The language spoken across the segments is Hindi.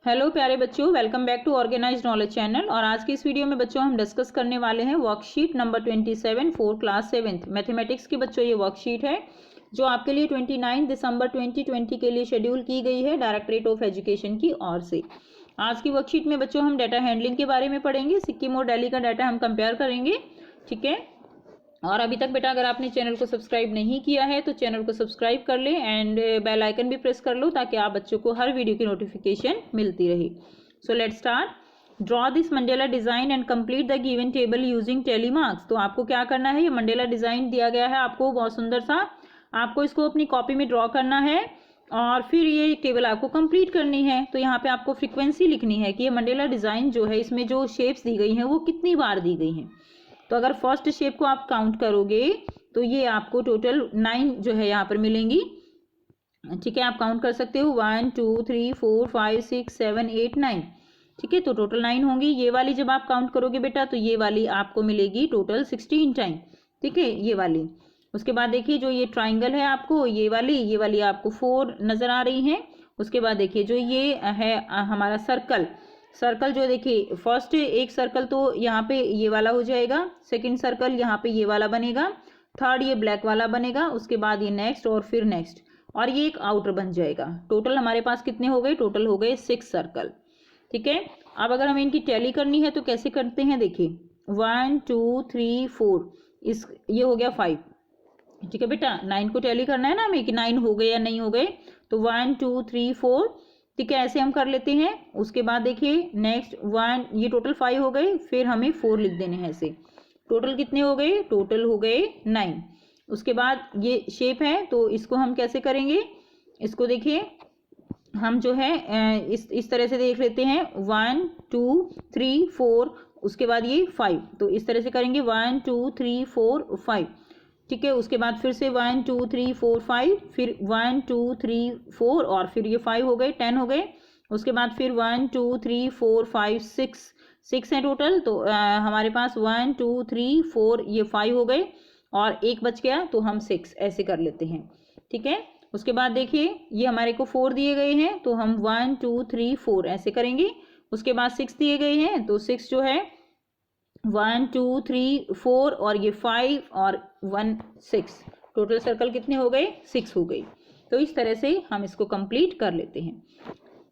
हेलो प्यारे बच्चों, welcome back to organised knowledge channel. और आज की इस वीडियो में बच्चों हम डिस्कस करने वाले हैं worksheet number 27 for class 7th mathematics की। बच्चों ये वर्कशीट है जो आपके लिए 29 दिसंबर 2020 के लिए शेड्यूल की गई है डायरेक्टरेट ऑफ एजुकेशन की ओर से। आज की वर्कशीट में बच्चों हम डाटा हैंडलिंग के बारे में पढ़ेंगे। सिक्किम और दिल्ली का डाटा हम कंपेयर करेंगे, ठीक है। और अभी तक बेटा अगर आपने चैनल को सब्सक्राइब नहीं किया है तो चैनल को सब्सक्राइब कर ले एंड बेल आइकन भी प्रेस कर लो ताकि आप बच्चों को हर वीडियो की नोटिफिकेशन मिलती रहे। So let's start. Draw this mandala design and complete the given table using tally marks. तो आपको क्या करना है, ये मंडेला डिजाइन दिया गया है आपको बहुत सुंदर सा, आपको इसको अपनी कॉपी में ड्रॉ करना है और फिर ये टेबल आपको कंप्लीट करनी है। तो यहाँ पे आपको फ्रीक्वेंसी लिखनी है कि ये मंडेला डिजाइन जो है इसमें जो शेप्स दी गई हैं वो कितनी बार दी गई हैं। तो अगर फर्स्ट शेप को आप काउंट करोगे तो ये आपको टोटल 9 जो है यहाँ पर मिलेंगी, ठीक है। आप काउंट कर सकते हो 1 2 3 4 5 6 7 8 9, ठीक है। तो टोटल 9 होंगी। ये वाली जब आप काउंट करोगे बेटा तो ये वाली आपको मिलेगी टोटल 16 टाइम, ठीक है, ये वाली। उसके बाद देखिए जो ये ट्राइंगल है आपको ये वाली आपको 4 नजर आ रही है। उसके बाद देखिए जो ये है हमारा सर्कल जो देखिए फर्स्ट एक सर्कल तो यहाँ पे ये वाला हो जाएगा, सेकंड सर्कल यहाँ पे ये वाला बनेगा, थर्ड ये ब्लैक वाला बनेगा, उसके बाद ये नेक्स्ट और फिर नेक्स्ट, और ये एक आउटर बन जाएगा। टोटल हमारे पास कितने हो गए, टोटल हो गए 6 सर्कल, ठीक है। अब अगर हमें इनकी टैली करनी है तो कैसे करते हैं, देखिए 1 2 3 4 इस ये हो गया 5, ठीक है बेटा। 9 को टैली करना है ना हमें कि 9 हो गए या नहीं हो गए, तो 1 2 3 4, ठीक है, ऐसे हम कर लेते हैं। उसके बाद देखिए नेक्स्ट 1, ये टोटल 5 हो गए, फिर हमें 4 लिख देने हैं ऐसे। टोटल कितने हो गए, टोटल हो गए 9। उसके बाद ये शेप है तो इसको हम कैसे करेंगे, इसको देखिए हम जो है इस तरह से देख लेते हैं 1 2 3 4, उसके बाद ये 5, तो इस तरह से करेंगे 1 2 3 4 5, ठीक है। उसके बाद फिर से 1 2 3 4 5, फिर 1 2 3 4 और फिर ये 5 हो गए, 10 हो गए। उसके बाद फिर 1 2 3 4 5 6 है टोटल। तो हमारे पास 1 2 3 4 ये 5 हो गए और एक बच गया तो हम 6 ऐसे कर लेते हैं, ठीक है। उसके बाद देखिए ये हमारे को 4 दिए गए हैं तो हम 1 2 3 4 ऐसे करेंगे। उसके बाद 6 दिए गए हैं तो 6 जो है 1 2 3 4 और ये 5 और 1 6, टोटल सर्कल कितने हो गए, 6 हो गई। तो इस तरह से हम इसको कंप्लीट कर लेते हैं।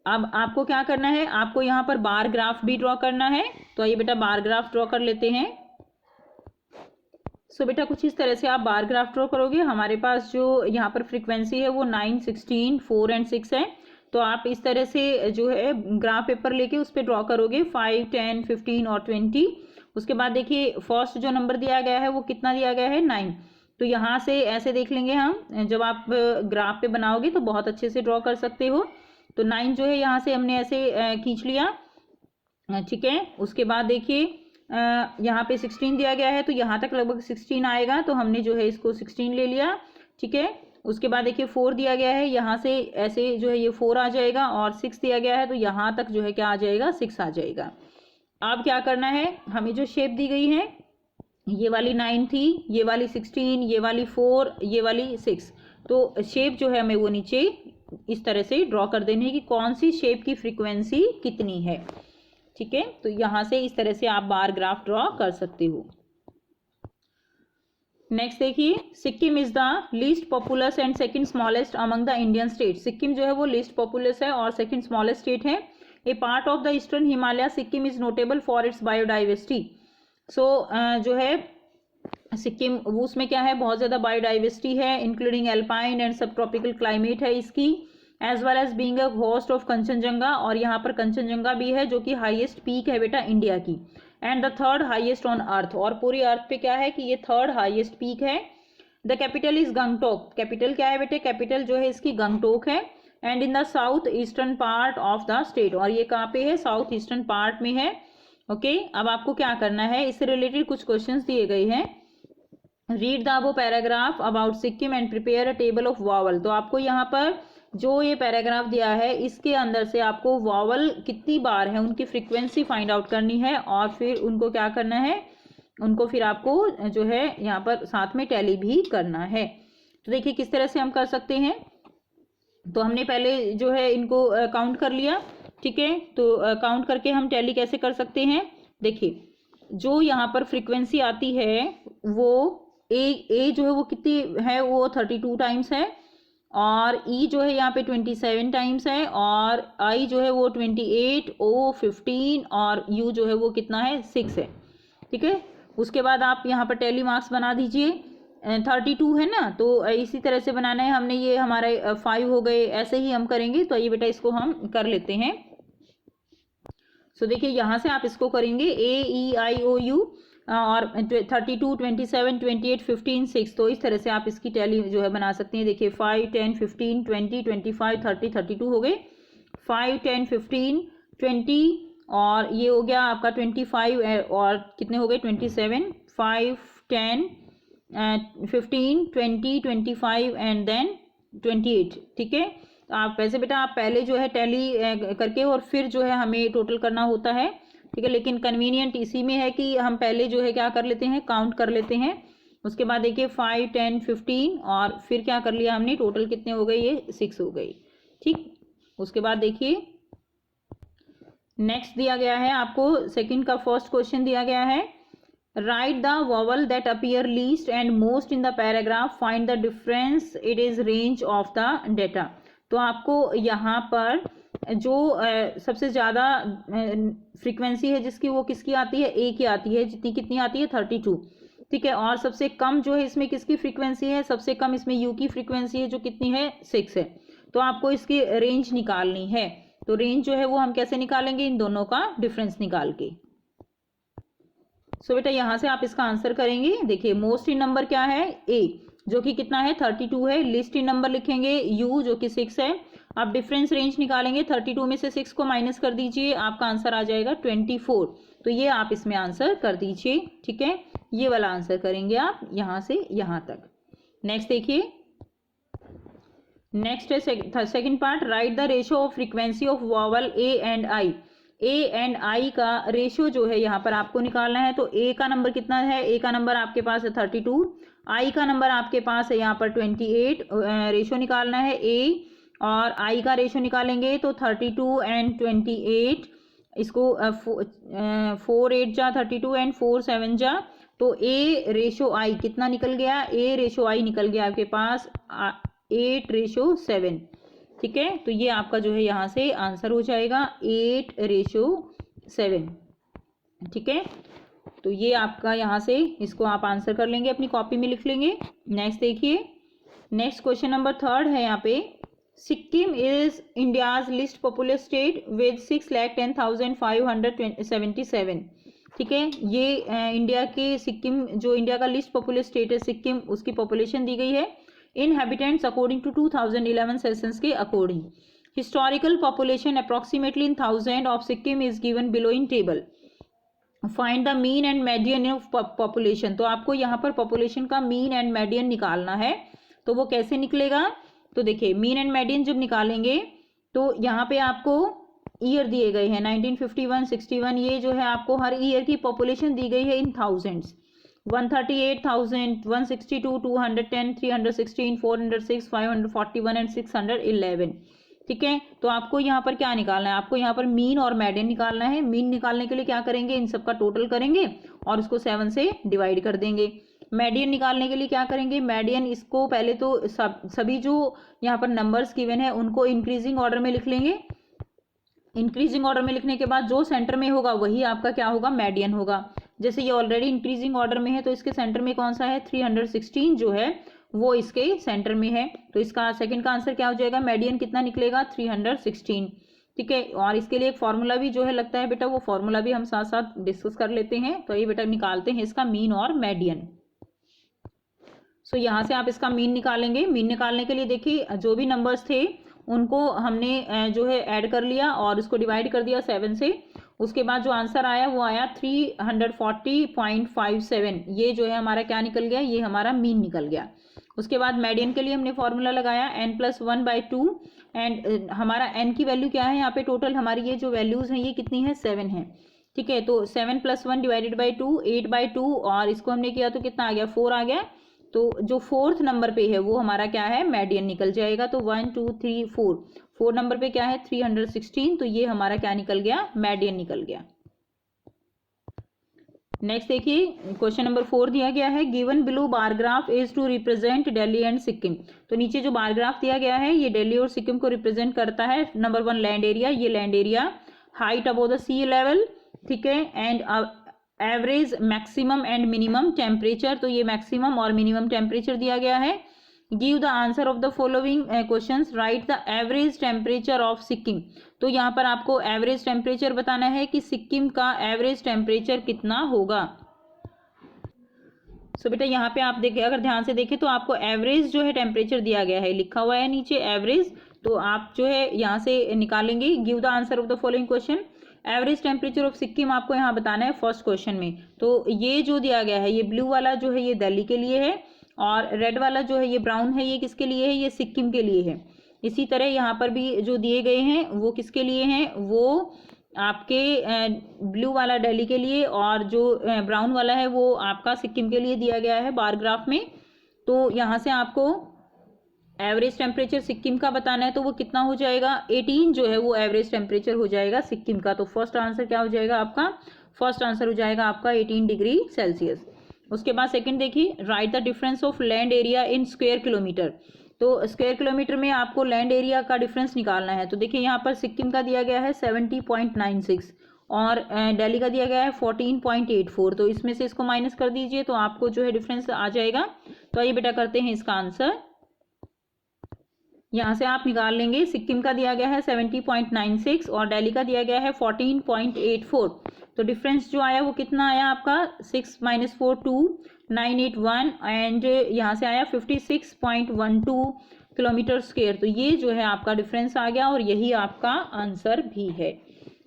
अब आपको क्या करना है, आपको यहाँ पर बार ग्राफ भी ड्रॉ करना है। तो आइए बेटा बार ग्राफ ड्रॉ कर लेते हैं। सो बेटा कुछ इस तरह से आप बार ग्राफ ड्रॉ करोगे। हमारे पास जो यहाँ पर फ्रीक्वेंसी है वो 9 16 4 एंड 6 है। तो आप इस तरह से जो है ग्राफ पेपर लेके उस पर ड्रॉ करोगे 5 10 15 और 20। उसके बाद देखिए फर्स्ट जो नंबर दिया गया है वो कितना दिया गया है, 9। तो यहाँ से ऐसे देख लेंगे हम, जब आप ग्राफ पे बनाओगे तो बहुत अच्छे से ड्रॉ कर सकते हो। तो 9 जो है यहाँ से हमने ऐसे खींच लिया, ठीक है। उसके बाद देखिए यहाँ पे 16 दिया गया है तो यहाँ तक लगभग 16 आएगा, तो हमने जो है इसको 16 ले लिया, ठीक है। उसके बाद देखिए 4 दिया गया है, यहाँ से ऐसे जो है ये 4 आ जाएगा, और 6 दिया गया है तो यहाँ तक जो है क्या आ जाएगा, 6 आ जाएगा। अब क्या करना है, हमें जो शेप दी गई है ये वाली 9 थी, ये वाली 16, ये वाली 4, ये वाली 6, तो शेप जो है हमें वो नीचे इस तरह से ड्रॉ कर देनी है कि कौन सी शेप की फ्रीक्वेंसी कितनी है, ठीक है। तो यहाँ से इस तरह से आप बार ग्राफ ड्रॉ कर सकते हो। नेक्स्ट देखिए Sikkim is the least populace and second smallest among the Indian state. Sikkim जो है वो लीस्ट पॉपुलस है और सेकंड स्मॉलेस्ट स्टेट है। A part of the eastern Himalaya, Sikkim is notable for its biodiversity. So जो है सिक्किम वो उसमें क्या है, बहुत ज़्यादा बायोडाइवर्सिटी है, including alpine and subtropical climate है इसकी, as well as being a host of Kanchenjunga. और यहाँ पर कंचनजंगा भी है जो कि हाईएस्ट पीक है बेटा इंडिया की, and the third highest on earth. और पूरी अर्थ पे क्या है कि ये थर्ड हाईएस्ट पीक है। The capital is Gangtok. Capital क्या है बेटे, कैपिटल जो है इसकी गंगटोक है। And in the south eastern part of the state, और ये कहाँ पे है, साउथ ईस्टर्न पार्ट में है, ओके। अब आपको क्या करना है, इससे रिलेटेड कुछ क्वेश्चंस दिए गए हैं। Read the above paragraph about Sikkim and prepare a table of vowel. तो आपको यहाँ पर जो ये पैराग्राफ दिया है इसके अंदर से आपको वावल कितनी बार है उनकी फ्रीक्वेंसी फाइंड आउट करनी है, और फिर उनको क्या करना है, उनको फिर आपको जो है यहाँ पर साथ में टैली भी करना है। तो देखिए किस तरह से हम कर सकते हैं। तो हमने पहले जो है इनको काउंट कर लिया, ठीक है, तो काउंट करके हम टैली कैसे कर सकते हैं। देखिए जो यहाँ पर फ्रीक्वेंसी आती है वो ए जो है वो कितनी है, वो 32 टाइम्स है, और ई जो है यहाँ पे 27 टाइम्स है, और आई जो है वो 28, ओ 15, और यू जो है वो कितना है 6 है। ठीक है, उसके बाद आप यहाँ पर टैली मार्क्स बना दीजिए। 32 है ना, तो इसी तरह से बनाना है हमने, ये हमारे 5 हो गए, ऐसे ही हम करेंगे। तो ये बेटा इसको हम कर लेते हैं। सो देखिए यहाँ से आप इसको करेंगे AEIOU और 32, 27, 28, 15, 6, तो इस तरह से आप इसकी टैली जो है बना सकते हैं। देखिए 5, 10, 15, 20, 25, 30, 32 हो गए, 5, 10, 15, 20, और ये हो गया आपका 25, और कितने हो गए 27, 5, 10, 15, 20, 25 एंड देन 28। ठीक है, तो आप वैसे बेटा आप पहले जो है टैली करके और फिर जो है हमें टोटल करना होता है। ठीक है, लेकिन कन्वीनियंट इसी में है कि हम पहले जो है क्या कर लेते हैं, काउंट कर लेते हैं। उसके बाद देखिए 5, 10, 15, और फिर क्या कर लिया हमने, टोटल कितने हो गए, ये 6 हो गई। ठीक, उसके बाद देखिए नेक्स्ट दिया गया है आपको, सेकंड का फर्स्ट क्वेश्चन दिया गया है, right the vowel that appear least and most in the paragraph, find the difference, it is range of the data. तो आपको यहाँ पर जो सबसे ज़्यादा फ्रीक्वेंसी है जिसकी, वो किसकी आती है, ए की आती है, जितनी कितनी आती है 32। ठीक है, और सबसे कम जो है इसमें किसकी फ्रीक्वेंसी है, सबसे कम इसमें यू की फ्रीक्वेंसी है जो कितनी है 6 है। तो आपको इसकी रेंज निकालनी है। तो रेंज जो है वो हम कैसे निकालेंगे, इन दोनों का डिफरेंस निकाल के। सो बेटा यहाँ से आप इसका आंसर करेंगे। देखिए मोस्ट इन नंबर क्या है, ए जो कि कितना है 32 है, लिस्ट इन नंबर लिखेंगे यू जो कि 6 है। आप डिफरेंस रेंज निकालेंगे, 32 में से 6 को माइनस कर दीजिए, आपका आंसर आ जाएगा 24। तो ये आप इसमें आंसर कर दीजिए। ठीक है, ये वाला आंसर करेंगे आप यहाँ से यहाँ तक। नेक्स्ट देखिए, नेक्स्ट है second part, right the ratio of frequency of vowel A and I. A and I का रेशियो जो है यहाँ पर आपको निकालना है। तो ए का नंबर कितना है, ए का नंबर आपके पास है 32, आई का नंबर आपके पास है यहाँ पर 28। रेशियो निकालना है ए और आई का रेशियो निकालेंगे, तो 32 एंड 28, इसको 4 8 जा 32 एंड 4 7 जा, तो ए रेशियो आई कितना निकल गया, ए रेशियो आई निकल गया आपके पास 8:7। ठीक है, तो ये आपका जो है यहाँ से आंसर हो जाएगा 8:7। ठीक है, तो ये आपका यहाँ से इसको आप आंसर कर लेंगे, अपनी कॉपी में लिख लेंगे। नेक्स्ट देखिए, नेक्स्ट क्वेश्चन नंबर 3 है यहाँ पे, Sikkim is India's list popular state with 6,10,577। ठीक है, ये इंडिया के सिक्किम, जो इंडिया का लिस्ट पॉपुलर स्टेट है सिक्किम, उसकी पॉपुलेशन दी गई है। Inhabitants according to 2011 census के according. Historical population approximately in thousand of Sikkim is given below in table. Find the mean and median of population। तो आपको यहाँ पर population का mean and median निकालना है। तो वो कैसे निकलेगा, तो देखिए mean and median जब निकालेंगे तो यहाँ पे आपको ईयर दिए गए हैं 1951, 61, ये जो है आपको हर ईयर की population दी गई है इन थाउजेंड्स। 138,000, 162, 210, 316, 406, 541 एंड 611। ठीक है, तो आपको यहाँ पर क्या निकालना है, आपको यहाँ पर मीन और मेडियन निकालना है। मीन निकालने के लिए क्या करेंगे, इन सब का टोटल करेंगे और उसको 7 से डिवाइड कर देंगे। मेडियन निकालने के लिए क्या करेंगे, मेडियन इसको पहले तो सभी जो यहाँ पर नंबर्स गिवन है उनको इंक्रीजिंग ऑर्डर में लिख लेंगे। इंक्रीजिंग ऑर्डर में लिखने के बाद जो सेंटर में होगा वही आपका क्या होगा, मेडियन होगा। जैसे ये ऑलरेडी इंक्रीजिंग ऑर्डर में है तो इसके सेंटर में कौन सा है, 316 जो है वो इसके सेंटर में है। तो इसका सेकंड का आंसर क्या हो जाएगा, मेडियन कितना निकलेगा 316। ठीक है, और इसके लिए एक फॉर्मूला भी जो है लगता है बेटा, वो फॉर्मूला भी हम साथ साथ डिस्कस कर लेते हैं। तो ये बेटा निकालते हैं इसका मीन और मेडियन। सो यहाँ से आप इसका मीन निकालेंगे। मीन निकालने के लिए देखिए जो भी नंबर्स थे उनको हमने जो है ऐड कर लिया और उसको डिवाइड कर दिया 7 से। उसके बाद जो आंसर आया वो आया 340.57। ये जो है हमारा क्या निकल गया, ये हमारा मीन निकल गया। उसके बाद मेडियन के लिए हमने फॉर्मूला लगाया n+1/2 एंड हमारा n की वैल्यू क्या है, यहाँ पे टोटल हमारी ये जो वैल्यूज हैं ये कितनी है, 7 है। ठीक है, तो 7 + 1 / 2 8/2 और इसको हमने किया तो कितना आ गया, 4 आ गया। तो जो 4th नंबर पे है वो हमारा क्या है, मेडियन निकल जाएगा। तो 1 2 3 4 4 नंबर पे क्या है 316, तो ये हमारा क्या निकल गया, मेडियन निकल गया। नेक्स्ट देखिए क्वेश्चन नंबर 4 दिया गया है, given below bar graph is to represent Delhi and Sikkim. तो नीचे जो बार ग्राफ दिया गया है ये दिल्ली और सिक्किम को रिप्रेजेंट करता है। नंबर 1 लैंड एरिया, ये land area, height above the sea level, ठीक है, and average maximum and minimum temperature, तो ये मैक्सिमम और मिनिमम टेम्परेचर दिया गया है। Give the answer of the following questions, write the average temperature of Sikkim. तो यहाँ पर आपको एवरेज टेम्परेचर बताना है कि सिक्किम का एवरेज टेम्परेचर कितना होगा। सो बेटा यहाँ पे आप देखिए, अगर ध्यान से देखें तो आपको एवरेज जो है टेम्परेचर दिया गया है, लिखा हुआ है नीचे एवरेज, तो आप जो है यहाँ से निकालेंगे। Give the answer of the following question, average temperature of Sikkim आपको यहाँ बताना है फर्स्ट क्वेश्चन में। तो ये जो दिया गया है, ये ब्लू वाला जो है ये दिल्ली के लिए है, और रेड वाला जो है ये ब्राउन है, ये किसके लिए है, ये सिक्किम के लिए है। इसी तरह यहाँ पर भी जो दिए गए हैं वो किसके लिए हैं, वो आपके ब्लू वाला दिल्ली के लिए, और जो ब्राउन वाला है वो आपका सिक्किम के लिए दिया गया है बार ग्राफ में। तो यहाँ से आपको एवरेज टेम्परेचर सिक्किम का बताना है, तो वो कितना हो जाएगा, 18 जो है वो एवरेज टेम्परेचर हो जाएगा सिक्किम का। तो फर्स्ट आंसर क्या हो जाएगा आपका, फर्स्ट आंसर हो जाएगा आपका 18 डिग्री सेल्सियस। उसके बाद सेकंड देखिए, right the difference of land area in square kilometre. तो स्क्वायर किलोमीटर में आपको लैंड एरिया का डिफरेंस निकालना है। तो देखिए यहाँ पर सिक्किम का दिया गया है 70.96 और दिल्ली का दिया गया है 14.84, तो इसमें से इसको माइनस कर दीजिए तो आपको जो है डिफरेंस आ जाएगा। तो आइए बेटा करते हैं इसका आंसर। यहाँ से आप निकाल लेंगे, सिक्किम का दिया गया है 70.96 और दिल्ली का दिया गया है 14.84, तो डिफरेंस जो आया वो कितना आया आपका 6 - 4 2 981 एंड यहाँ से आया 56.12 किलोमीटर स्क्वायर। तो ये जो है आपका डिफरेंस आ गया और यही आपका आंसर भी है।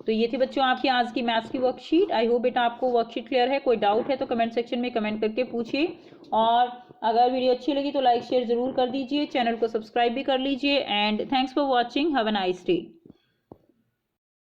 तो ये थी बच्चों आपकी आज की मैथ्स की वर्कशीट। आई होप बेटा आपको वर्कशीट क्लियर है। कोई डाउट है तो कमेंट सेक्शन में कमेंट करके पूछिए, और अगर वीडियो अच्छी लगी तो लाइक शेयर जरूर कर दीजिए, चैनल को सब्सक्राइब भी कर लीजिए। And thanks for watching, have a nice day.